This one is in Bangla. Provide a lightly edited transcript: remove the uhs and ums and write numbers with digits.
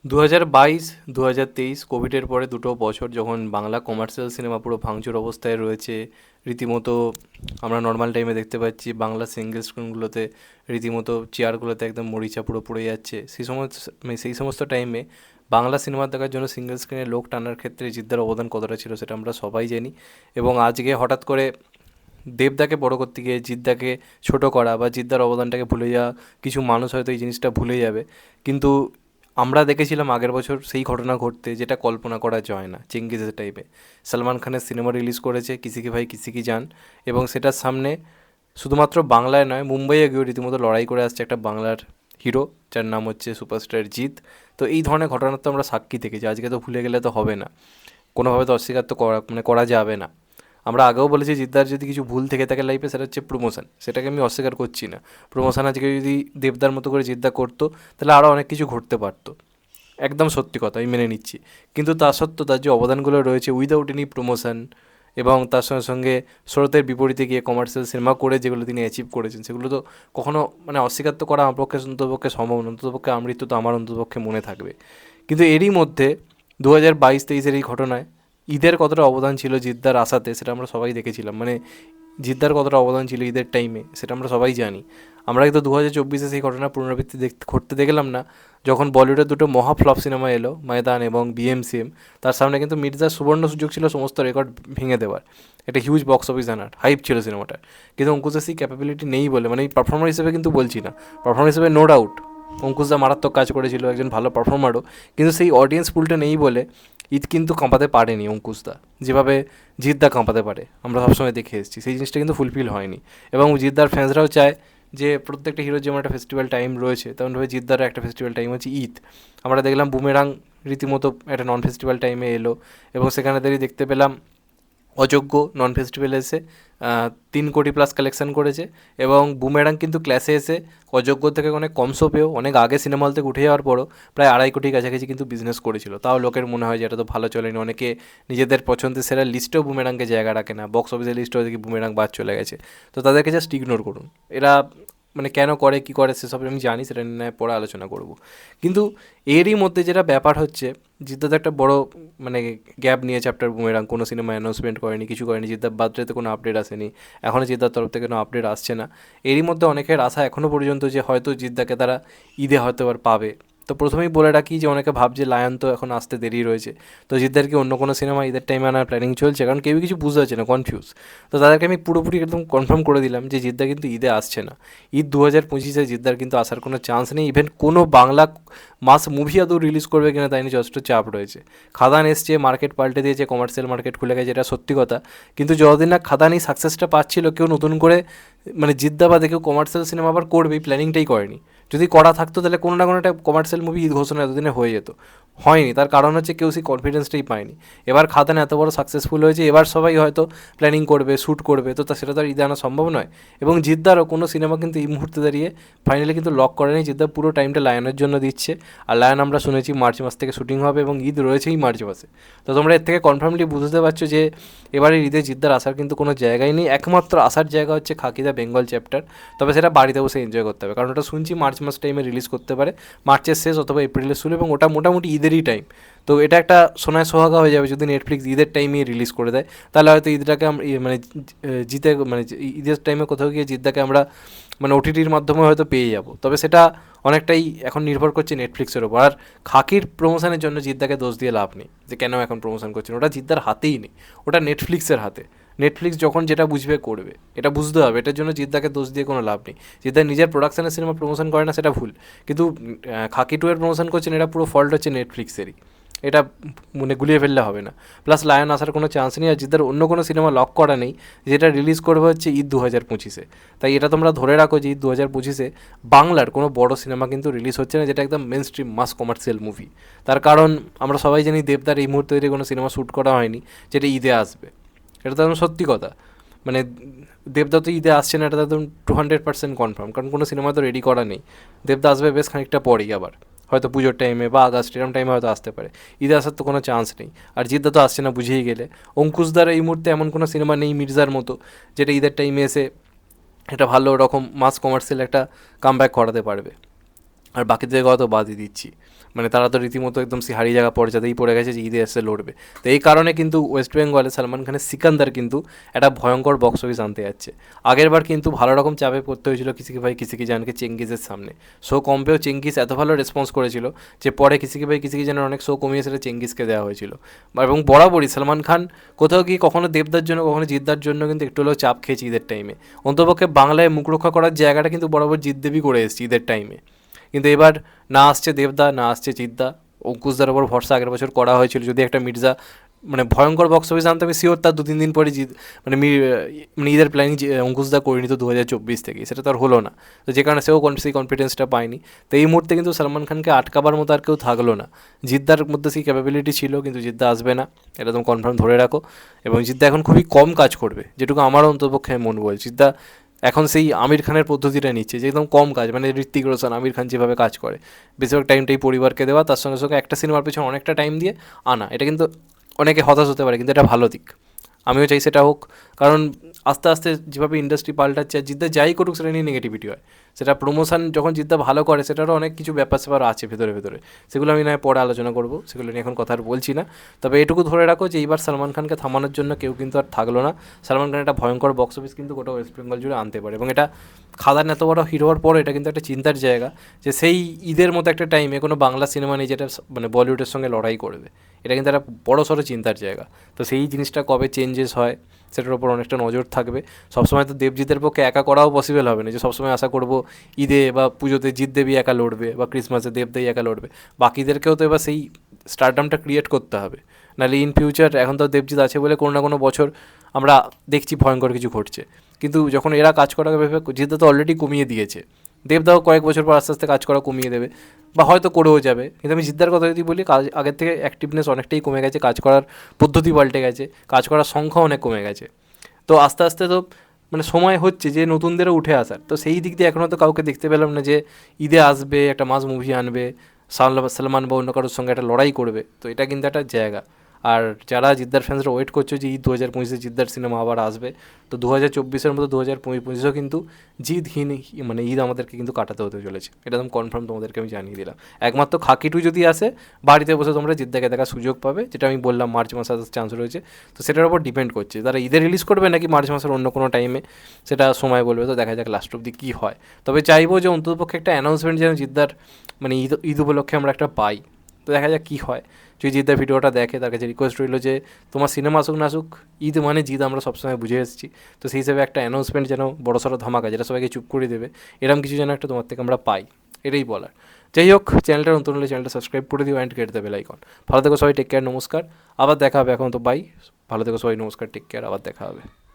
2022 2023 কোভিডের পরে দুটো বছর যখন বাংলা কমার্শিয়াল সিনেমা পুরো ভাঙচুর অবস্থায় রয়েছে। রীতিমতো আমরা নর্মাল টাইমে দেখতে পাচ্ছি বাংলা সিঙ্গেল স্ক্রিনগুলোতে রীতিমতো চেয়ারগুলোতে একদম মরিচা পুরো পড়ে যাচ্ছে। সেই সমস্ত টাইমে বাংলা সিনেমা দেখার জন্য সিঙ্গেল স্ক্রিনে লোক টানার ক্ষেত্রে জিদ্দার অবদান কতটা ছিল সেটা আমরা সবাই জানি। এবং আজকে হঠাৎ করে দেবদাকে বড় করতে গিয়ে জিদ্দাকে ছোট করা বা জিদ্দার অবদানটাকে ভুলে যাওয়া, কিছু মানুষ হয়তো এই জিনিসটা ভুলে যাবে। কিন্তু আমরা দেখেছিলাম আগের বছর সেই ঘটনা ঘটতে যেটা কল্পনা করা যায় না। চেঙ্গিজের টাইপে সলমান খানের সিনেমা রিলিজ করেছে কিসি কি ভাই কিসি কি জান, এবং সেটার সামনে শুধুমাত্র বাংলায় নয় মুম্বাইয়ে গিয়েও রীতিমতো লড়াই করে আসছে একটা বাংলার হিরো, যার নাম হচ্ছে সুপারস্টার জিৎ। তো এই ধরনের ঘটনার তো আমরা সাক্ষী থেকেছি, আজকে তো ভুলে গেলে তো হবে না, কোনোভাবে তো অস্বীকার তো করা যাবে না। আমরা আগেও বলেছি জিদ্দার যদি কিছু ভুল থেকে থাকে লাইফে সেটা হচ্ছে প্রমোশন, সেটাকে আমি অস্বীকার করছি না। প্রমোশন আজকে যদি দেবদার মতো করে জিদ্দা করতো তাহলে আরও অনেক কিছু ঘটতে পারতো, একদম সত্যি কথা, আমি মেনে নিচ্ছি। কিন্তু তা সত্ত্বেও তার যে অবদানগুলো রয়েছে উইদাউট এনি প্রমোশন, এবং তার সঙ্গে সঙ্গে স্রোতের বিপরীতে গিয়ে কমার্শিয়াল সিনেমা করে যেগুলো তিনি অ্যাচিভ করেছেন সেগুলো তো কখনো অস্বীকার তো করা আমার পক্ষে অন্ততপক্ষে সম্ভব না, অন্ততপক্ষে আমৃত্যু তো আমার অন্ততপক্ষে মনে থাকবে। কিন্তু এরই মধ্যে 2022-23 এই ঘটনায় ঈদের কতটা অবদান ছিল জিদ্দার আসাতে সেটা আমরা সবাই দেখেছিলাম। জিদ্দার কতটা অবদান ছিল ঈদের টাইমে সেটা আমরা সবাই জানি। আমরা কিন্তু 2024-এ সেই ঘটনার পুনরাবৃত্তি ঘটতে দেখলাম না, যখন বলিউডের দুটো মহা ফ্লপ সিনেমা এলো ময়দান এবং বিএমসিএম। তার সামনে কিন্তু মির্জার সুবর্ণ সুযোগ ছিল সমস্ত রেকর্ড ভেঙে দেওয়ার, একটা হিউজ বক্স অফিস আনার হাইপ ছিল সিনেমাটার। কিন্তু অঙ্কুশের সেই ক্যাপাবিলিটি নেই বলে, এই পারফর্মার হিসেবে কিন্তু বলছি না, পারফর্মার হিসেবে নো ডাউট অঙ্কুশদা মারাত্মক কাজ করেছিল, একজন ভালো পারফর্মারও। কিন্তু সেই অডিয়েন্স পুলটা নেই বলে ঈদ কিন্তু কাঁপাতে পারেনি অঙ্কুশদা, যেভাবে জিদ্দা কাঁপাতে পারে আমরা সবসময় দেখে এসেছি। সেই জিনিসটা কিন্তু ফুলফিল হয়নি। এবং জিদ্দার ফ্যান্সরাও চায় যে প্রত্যেকটা হিরোর যেমন একটা ফেস্টিভ্যাল টাইম রয়েছে তেমনভাবে জিদ্দারও একটা ফেস্টিভ্যাল টাইম হচ্ছে ঈদ। আমরা দেখলাম বুমেরাং রীতিমতো একটা নন ফেস্টিভ্যাল টাইমে এলো, এবং সেখানে দাঁড়িয়ে দেখতে পেলাম অযোগ্য নন ফেস্টিভ্যালে এসে 3 কোটি প্লাস কালেকশন করেছে। এবং বুমেরাং কিন্তু ক্লাসে এসে অযোগ্য থেকে অনেক কম শো পেয়েও অনেক আগে সিনেমা হল থেকে উঠে যাওয়ার পরও প্রায় 2.5 কোটি কাছাকাছি কিন্তু বিজনেস করেছিল। তাও লোকের মনে হয় যে এটা তো ভালো চলেনি, অনেকে নিজেদের পছন্দের সেরা লিস্টেও বুমেরাংকে জায়গা রাখে না, বক্স অফিসের লিস্টেও দেখি বুমেরাং বাদ চলে গেছে। তো তাদেরকে জাস্ট ইগনোর করুন। এরা কেন করে কী করে সেসব আমি জানি, সেটা নিয়ে পরে আলোচনা করব। কিন্তু এরই মধ্যে যেটা ব্যাপার হচ্ছে, জিদ্দা তো একটা বড় গ্যাপ নিয়ে চ্যাপ্টার বুমেরাং, কোনো সিনেমা অ্যানাউন্সমেন্ট করেনি, কিছু করেনি। জিদ্দার বার্থডেতে কোনো আপডেট আসেনি, এখনও জিদ্দার তরফ থেকে কোনো আপডেট আসছে না। এরই মধ্যে অনেকের আশা এখনও পর্যন্ত যে হয়তো জিদ্দাকে তারা ঈদে হয়তো আবার পাবে। তো প্রথমেই বলে রাখি যে অনেকে ভাবছে লায়ন তো এখন আসতে দেরি রয়েছে, তো জিদ্দার কি অন্য কোনো সিনেমা ঈদের টাইমে আনার প্ল্যানিং চলছে? কারণ কেউই কিছু বুঝতে পারছে না, কনফিউজ। তো তাদেরকে আমি পুরোপুরি একদম কনফার্ম করে দিলাম যে জিদ্দা কিন্তু ঈদে আসছে না। ঈদ 2025-এ জিদ্দার কিন্তু আসার কোনো চান্স নেই। ইভেন কোনো বাংলা মাস মুভি আদৌ রিলিজ করবে কিনা তাই নিয়ে যথেষ্ট চাপ রয়েছে। খাদান এসছে, মার্কেট পাল্টে দিয়েছে, কমার্শিয়াল মার্কেট খুলে গেছে, এটা সত্যি কথা। কিন্তু যতদিন না খাদানই সাকসেসটা পাচ্ছিল, কেউ নতুন করে জিদ্দা বা কেউ কমার্শিয়াল সিনেমা আবার করবে এই প্ল্যানিংটাই করেনি। যদি করা থাকতো তাহলে কোনো না কোনো একটা কমার্শিয়াল মুভি ঈদ ঘোষণা এতদিনে হয়ে যেত। হয়নি, তার কারণ হচ্ছে কেউ সেই কনফিডেন্সটাই পায়নি। এবার খাদান এত বড় সাকসেসফুল হয়েছে, এবার সবাই হয়তো প্ল্যানিং করবে, শ্যুট করবে, তো সেটা তো আর ঈদে আনা সম্ভব নয়। এবং জিদ্দারও কোনো সিনেমা কিন্তু এই মুহূর্তে দাঁড়িয়ে ফাইনালি কিন্তু লক করেনি। জিদ্দা পুরো টাইমটা লায়নের জন্য দিচ্ছে। আর লায়ন আমরা শুনেছি মার্চ মাস থেকে শুটিং হবে, এবং ঈদ রয়েছেই মার্চ মাসে। তো তোমরা এর থেকে কনফার্মলি বুঝতে পারছো যে এবারে ঈদে জিদ্দার আসার কিন্তু কোনো জায়গাই নেই। একমাত্র আসার জায়গা হচ্ছে খাকিদা বেঙ্গল চ্যাপ্টার। তবে সেটা বাড়িতে বসে এনজয় করতে হবে, কারণ ওটা শুনছি মার্চ মাস টাইমে রিলিজ করতে পারে, মার্চের শেষ অথবা এপ্রিলের শুরু, এবং ওটা মোটামুটি ঈদেরই টাইম। তো এটা একটা সোনায় সোহাগা হয়ে যাবে যদি নেটফ্লিক্স ঈদের টাইমেই রিলিজ করে দেয়। তাহলে হয়তো ঈদটাকে আমরা জিতে ঈদের টাইমে কোথাও গিয়ে জিদ্দাকে আমরা ওটিটির মাধ্যমে হয়তো পেয়ে যাব। তবে সেটা অনেকটাই এখন নির্ভর করছে নেটফ্লিক্সের ওপর। আর খাকির প্রমোশনের জন্য জিদ্দাকে দোষ দিয়ে লাভ নেই, যে কেন এখন প্রমোশন করছেন, ওটা জিদ্দার হাতেই নেই, ওটা নেটফ্লিক্সের হাতে। নেটফ্লিক্স যখন যেটা বুঝবে করবে, এটা বুঝতে হবে। এটার জন্য জিদ্দাকে দোষ দিয়ে কোনো লাভ নেই। জিদ্দা নিজের প্রোডাকশনের সিনেমা প্রমোশন করে না, সেটা ভুল। কিন্তু খাকি 2 এর প্রমোশন করছেন, এটা পুরো ফল্ট হচ্ছে নেটফ্লিক্সেরই। এটা গুলিয়ে ফেললে হবে না। প্লাস লায়ন আসার কোনো চান্স নেই, আর জিদ্দার অন্য কোনো সিনেমা লক করা নেই, যেটা রিলিজ করবে হচ্ছে ঈদ 2025-এ। তাই এটা তোমরা ধরে রাখো যে ঈদ 2025-এ বাংলার কোনো বড় সিনেমা কিন্তু রিলিজ হচ্ছে না, যেটা একদম mainstream mass commercial movie. তার কারণ আমরা সবাই জানি দেবদার এই মুহূর্তে কোনো সিনেমা শ্যুট করা হয়নি যেটা ঈদে আসবে। এটা তো একদম সত্যি কথা। মানে দেবদা তো ঈদে আসছে না, এটা তো একদম 200% কনফার্ম, কারণ কোনো সিনেমা তো রেডি করা নেই। দেবদা আসবে বেশ খানিকটা পরেই, আবার হয়তো পুজোর টাইমে বা আগস্ট এরম টাইমে হয়তো আসতে পারে। ঈদে আসার তো কোনো চান্স নেই। আর জিদ্দা তো আসছে না বুঝেই গেলে। অঙ্কুশদার এই মুহূর্তে এমন কোনো সিনেমা নেই মির্জার মতো, যেটা ঈদের টাইমে এসে একটা ভালো রকম মাস কমার্শিয়াল একটা কামব্যাক করাতে পারবে। আর বাকিদের কথা তো বাদই দিচ্ছি, মানে তারা তো রীতিমতো একদম হারিয়ে জায়গা পর্যায়েই পড়ে গেছে যে ঈদে এসে লড়বে। তো এই কারণে কিন্তু ওয়েস্ট বেঙ্গলে সালমান খানের সিকান্দার কিন্তু একটা ভয়ঙ্কর বক্স অফিস আনতে যাচ্ছে। আগের বার কিন্তু ভালো রকম চাপে পড়তে হয়েছিল কিসিকি ভাই কিসিকি জানকে চেঙ্গিজের সামনে। শো কমপেও চেঙ্গিজ এত ভালো রেসপন্স করেছিল যে পরে কিসিকি ভাই কিসিকি জানের অনেক শো কমিয়ে সেটা চেঙ্গিজকে দেওয়া হয়েছিল। এবং বরাবরই সালমান খান কোথাও গিয়ে কখনো দেবদার জন্য কখনো জিদ্দার জন্য কিন্তু একটু হলেও চাপ খেয়েছে ঈদের টাইমে। অন্তপক্ষে বাংলায় মুখ রক্ষা করার জায়গাটা কিন্তু বরাবর জিদ্দেবই করে এসেছে ঈদের টাইমে। কিন্তু এবার না আসছে দেবদা, না আসছে জিদ্দা, অঙ্কুশদার ওপর ভরসা আগের বছর করা হয়েছিল। যদি একটা মির্জা মানে ভয়ঙ্কর বক্স অফিস আনতে আমি শিওর তার 2-3 দিন পরে মানে মানে ঈদের প্ল্যানিং অঙ্কুশদা করে নিত 2024 থেকে, সেটা তো আর হলো না। তো যে কারণে সেও সেই কনফিডেন্সটা পায়নি। তো এই মুহূর্তে কিন্তু সালমান খানকে আটকাবার মতো আর কেউ থাকলো না। জিদ্দার মধ্যে সেই ক্যাপাবিলিটি ছিল, কিন্তু জিদ্দা আসবে না, এটা তুমি কনফার্ম ধরে রাখো। এবং জিদ্দা এখন খুবই কম কাজ করবে, যেটুকু আমার অন্তপক্ষে মন বলছে। জিদ্দা এখন সেই আমির খানের পদ্ধতিটা নিচ্ছে, যে একদম কম কাজ, মানে ঋত্বিক রোশন আমির খান যেভাবে কাজ করে বেশিরভাগ টাইমটাই পরিবারকে দেওয়া, তার সঙ্গে সঙ্গে একটা সিনেমার পেছনে অনেকটা টাইম দিয়ে আনা। এটা কিন্তু অনেকে হতাশ হতে পারে, কিন্তু এটা ভালো দিক, আমিও চাই সেটা হোক। কারণ আস্তে আস্তে যেভাবে ইন্ডাস্ট্রি পাল্টাচ্ছে, আর জিদ্দা যাই করুক সেটা নিয়ে নেগেটিভিটি হয়। সেটা প্রমোশন যখন জিদ্দা ভালো করে সেটারও অনেক কিছু ব্যাপার স্যাপার আছে ভেতরে ভেতরে, সেগুলো আমি নয় পরে আলোচনা করবো, সেগুলো নিয়ে এখন কথা আর বলছি না। তবে এটুকু ধরে রাখো যে এইবার সালমান খানকে থামানোর জন্য কেউ কিন্তু আর থাকলো না। সালমান খান একটা ভয়ঙ্কর বক্স অফিস কিন্তু গোটা ওয়েস্ট বেঙ্গল জুড়ে আনতে পারে, এবং এটা খাদান এত বড় হিরো হওয়ার পরে এটা কিন্তু একটা চিন্তার জায়গা যে সেই ঈদের মতো একটা টাইমে কোনো বাংলা সিনেমা নেই যেটা মানে বলিউডের সঙ্গে লড়াই করবে। এটা কিন্তু একটা বড় সড়ো চিন্তার জায়গা। তো সেই জিনিসটা কবে চেঞ্জেস হয় সেটার উপর অনেকটা নজর থাকবে। সবসময় তো দেবজিতের পক্ষে একা করাও পসিবল হবে না, যে সবসময় আশা করবো ঈদে বা পুজোতে জিৎ দেবী একা লড়বে বা ক্রিসমাসে দেবদেবী একা লড়বে। বাকিদেরকেও তো এবার সেই স্টারডামটা ক্রিয়েট করতে হবে, নাহলে ইন ফিউচার এখন তো দেবজিৎ আছে বলে কোনো না কোনো বছর আমরা দেখছি ভয়ঙ্কর কিছু ঘটছে। কিন্তু যখন এরা কাজ করা ভেবে, জিদ্দা তো অলরেডি কমিয়ে দিয়েছে, দেবদাও কয়েক বছর পর আস্তে আস্তে কাজ করা কমিয়ে দেবে বা হয়তো করেও যাবে। কিন্তু আমি জিদ্দার কথা যদি বলি, কাজ আগের থেকে অ্যাক্টিভনেস অনেকটাই কমে গেছে, কাজ করার পদ্ধতি পাল্টে গেছে, কাজ করার সংখ্যা অনেক কমে গেছে। তো আস্তে আস্তে তো মানে সময় হচ্ছে যে নতুনদেরও উঠে আসার। তো সেই দিক দিয়ে এখনও তো কাউকে দেখতে পেলাম না যে ঈদে আসবে একটা মাস মুভি আনবে, সালমান বা অন্য কারোর সঙ্গে একটা লড়াই করবে। তো এটা কিন্তু একটা জায়গা। আর যারা জিদ্দার ফ্যান্সরা ওয়েট করছে যে ঈদ 2025-এ জিদ্দার সিনেমা আবার আসবে, তো 2024-এর মতো 2025-ও কিন্তু জিদহীন মানে ঈদ আমাদেরকে কিন্তু কাটাতে হতে চলেছে, এটা একদম কনফার্ম তোমাদেরকে আমি জানিয়ে দিলাম। একমাত্র খাকি টু যদি আসে, বাড়িতে বসে তোমরা জিদ্দাকে দেখার সুযোগ পাবে, যেটা আমি বললাম মার্চ মাসে আসার চান্স রয়েছে। তো সেটার উপর ডিপেন্ড করছে তারা ঈদে রিলিজ করবে নাকি মার্চ মাসের অন্য কোনো টাইমে, সেটা সময় বলবে। তো দেখা যাক লাস্ট অব্দি কী হয়। তবে চাইবো যে অন্ততপক্ষে একটা অ্যানাউন্সমেন্ট যেন জিদ্দার মানে ঈদ উপলক্ষে আমরা একটা পাই। তো দেখা যাক কী হয়। যদি জিদ্দার ভিডিওটা দেখে, তার কাছে রিকোয়েস্ট রইল যে তোমার সিনেমা আসুক না আসুক, ঈদ মানে জিদ আমরা সবসময় বুঝে এসেছি। তো সেই হিসেবে একটা অ্যানাউন্সমেন্ট যেন বড় সড়ো ধামাকা, যেটা সবাইকে চুপ করে দেবে, এরকম কিছু যেন একটা তোমার থেকে আমরা পাই, এটাই বলার। যাই হোক, চ্যানেলটা নতুন হলে চ্যানেলটা সাবস্ক্রাইব করে দিও and get the bell icon. ভালো থেকো সবাই, টেক কেয়ার, নমস্কার, আবার দেখা হবে। এখন তো বাই, ভালো থেকো সবাই, নমস্কার, টেক কেয়ার, আবার দেখা হবে।